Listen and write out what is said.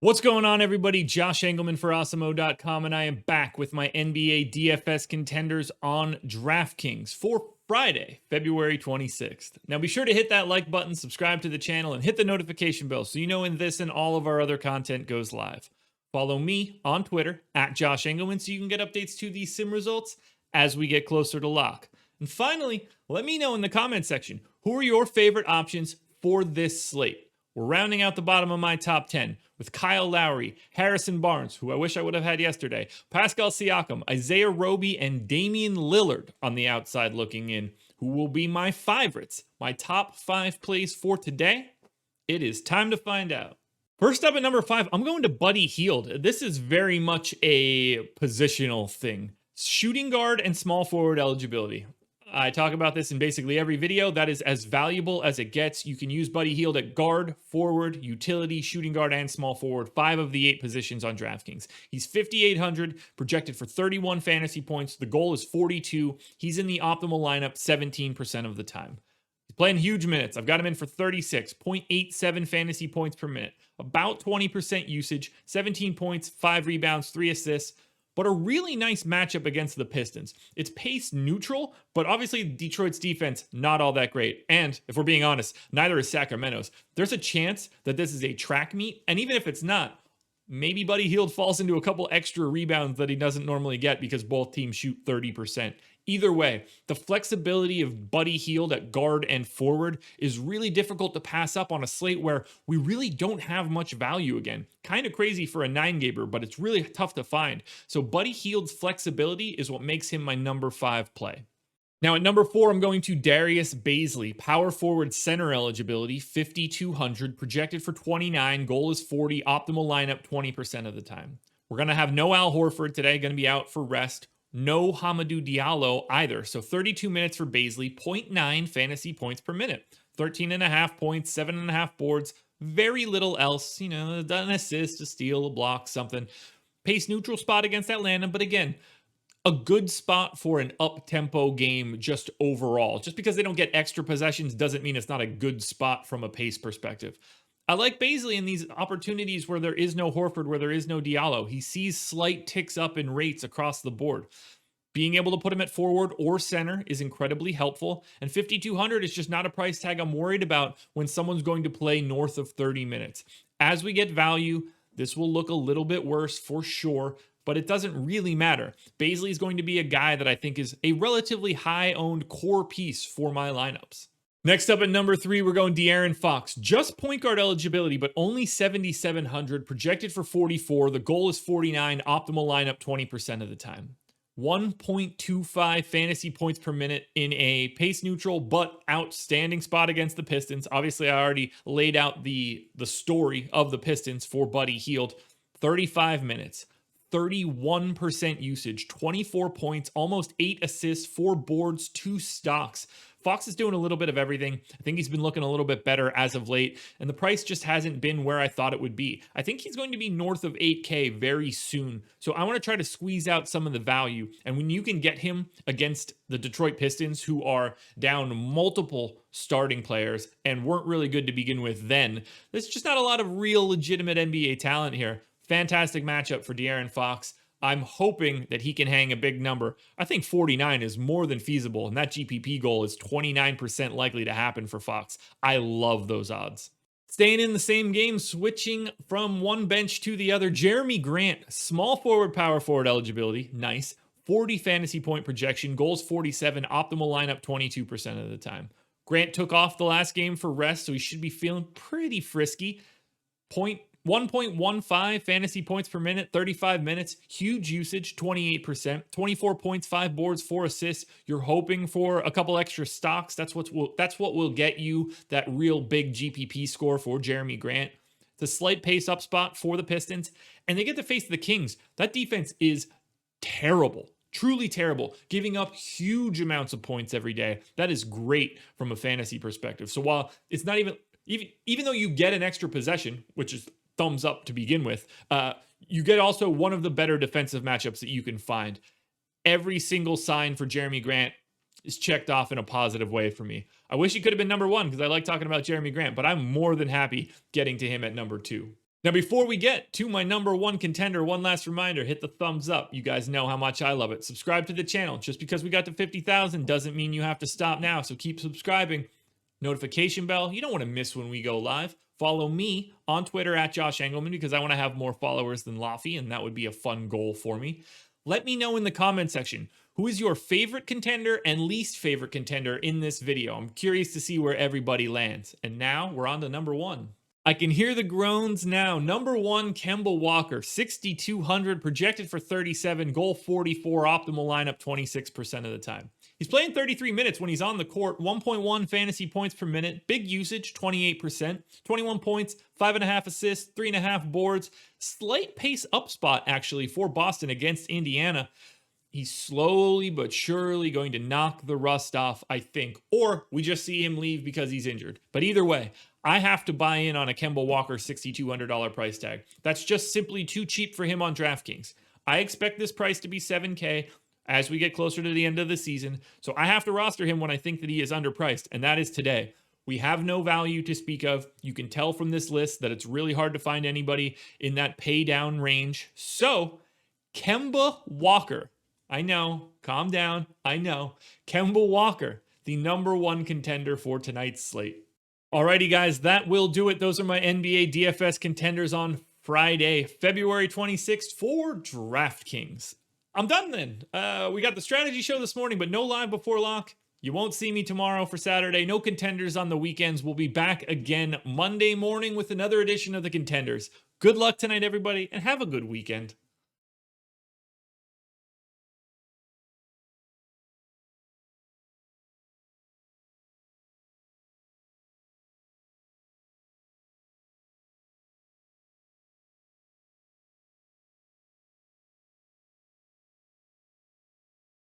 What's going on, everybody? Josh Engleman for Awesemo.com, and I am back with my NBA DFS contenders on Draftkings for Friday, February 26th. Now, be sure to hit that like button, subscribe to the channel, and hit the notification bell so you know when this and all of our other content goes live. Follow me on Twitter at Josh Engleman so you can get updates to these sim results as we get closer to lock. And finally, let me know in the comment section, who are your favorite options for this slate? We're rounding out the bottom of my top 10 with Kyle Lowry, Harrison Barnes, who I wish I would have had yesterday, Pascal Siakam, Isaiah Roby, and Damian Lillard on the outside looking in, who will be my favorites. My top 5 plays for today? It is time to find out. First up at number 5, I'm going to Buddy HIELD. This is very much a positional thing. Shooting guard and small forward eligibility. I talk about this in basically every video. That is as valuable as it gets. You can use Buddy HIELD at guard, forward, utility, shooting guard, and small forward. 5 of the 8 positions on DraftKings. He's 5,800, projected for 31 fantasy points. The goal is 42. He's in the optimal lineup 17% of the time. He's playing huge minutes. I've got him in for 36.87 fantasy points per minute. About 20% usage, 17 points, 5 rebounds, 3 assists. But a really nice matchup against the Pistons. It's pace neutral, but obviously Detroit's defense, not all that great. And if we're being honest, neither is Sacramento's. There's a chance that this is a track meet, and even if it's not, maybe Buddy HIELD falls into a couple extra rebounds that he doesn't normally get because both teams shoot 30%. Either way, the flexibility of Buddy HIELD at guard and forward is really difficult to pass up on a slate where we really don't have much value again. Kind of crazy for a 9-gamer, but it's really tough to find. So Buddy HIELD's flexibility is what makes him my number 5 play. Now at number 4, I'm going to DARIUS BAZLEY. Power forward center eligibility, 5,200, projected for 29, goal is 40, optimal lineup 20% of the time. We're going to have no Al Horford today, going to be out for rest. No Hamidou Diallo either. So 32 minutes for BAZLEY, 0.9 fantasy points per minute. 13.5 points, 7.5 boards, very little else. You know, an assist, a steal, a block, something. Pace neutral spot against Atlanta, but again, a good spot for an up-tempo game just overall. Just because they don't get extra possessions doesn't mean it's not a good spot from a pace perspective. I like BAZLEY in these opportunities where there is no Horford, where there is no Diallo. He sees slight ticks up in rates across the board. Being able to put him at forward or center is incredibly helpful, and 5,200 is just not a price tag I'm worried about when someone's going to play north of 30 minutes. As we get value, this will look a little bit worse for sure, but it doesn't really matter. BAZLEY is going to be a guy that I think is a relatively high-owned core piece for my lineups. Next up at number 3, we're going De'Aaron Fox. Just point guard eligibility, but only 7,700, projected for 44. The goal is 49, optimal lineup 20% of the time. 1.25 fantasy points per minute in a pace neutral but outstanding spot against the Pistons. Obviously, I already laid out the story of the Pistons for Buddy HIELD. 35 minutes. 31% usage, 24 points, almost 8 assists, 4 boards, 2 stocks. Fox is doing a little bit of everything. I think he's been looking a little bit better as of late, and the price just hasn't been where I thought it would be. I think he's going to be north of 8K very soon, so I want to try to squeeze out some of the value, and when you can get him against the Detroit Pistons, who are down multiple starting players and weren't really good to begin with then, there's just not a lot of real legitimate NBA talent here. Fantastic matchup for De'Aaron Fox. I'm hoping that he can hang a big number. I think 49 is more than feasible, and that GPP goal is 29% likely to happen for Fox. I love those odds. Staying in the same game, switching from one bench to the other, JERAMI Grant, small forward, power forward eligibility, nice. 40 fantasy point projection, goals 47, optimal lineup 22% of the time. Grant took off the last game for rest, so he should be feeling pretty frisky. 1.15 fantasy points per minute, 35 minutes, huge usage, 28%, 24 points, 5 boards, 4 assists. You're hoping for a couple extra stocks. That's what will get you that real big GPP score for JERAMI Grant. It's a slight pace up spot for the Pistons, and they get to face the Kings. That defense is terrible. Truly terrible, giving up huge amounts of points every day. That is great from a fantasy perspective. So while it's not even though you get an extra possession, which is thumbs up to begin with, you get also one of the better defensive matchups that you can find. Every single sign for JERAMI Grant is checked off in a positive way for me. I wish he could have been number 1 because I like talking about JERAMI Grant, but I'm more than happy getting to him at number 2. Now, before we get to my number one contender, one last reminder, hit the thumbs up. You guys know how much I love it. Subscribe to the channel. Just because we got to 50,000 doesn't mean you have to stop now, so keep subscribing. Notification bell, you don't want to miss when we go live. Follow me on Twitter at Josh Engleman because I want to have more followers than Laffy, and that would be a fun goal for me. Let me know in the comment section, who is your favorite contender and least favorite contender in this video? I'm curious to see where everybody lands. And now we're on to number one. I can hear the groans now. Number one, KEMBA Walker, 6,200, projected for 37, goal 44, optimal lineup 26% of the time. He's playing 33 minutes when he's on the court, 1.1 fantasy points per minute, big usage, 28%, 21 points, 5.5 assists, 3.5 boards, slight pace up spot actually for Boston against Indiana. He's slowly but surely going to knock the rust off, I think, or we just see him leave because he's injured. But either way, I have to buy in on a KEMBA Walker $6,200 price tag. That's just simply too cheap for him on DraftKings. I expect this price to be $7K as we get closer to the end of the season, so I have to roster him when I think that he is underpriced, and that is today. We have no value to speak of. You can tell from this list that it's really hard to find anybody in that pay down range. So, KEMBA Walker. I know, calm down, I know. KEMBA Walker, the number one contender for tonight's slate. Alrighty, guys, that will do it. Those are my NBA DFS contenders on Friday, February 26th for DraftKings. I'm done then. We got the strategy show this morning, but no live before lock. You won't see me tomorrow for Saturday. No contenders on the weekends. We'll be back again Monday morning with another edition of the contenders. Good luck tonight, everybody, and have a good weekend.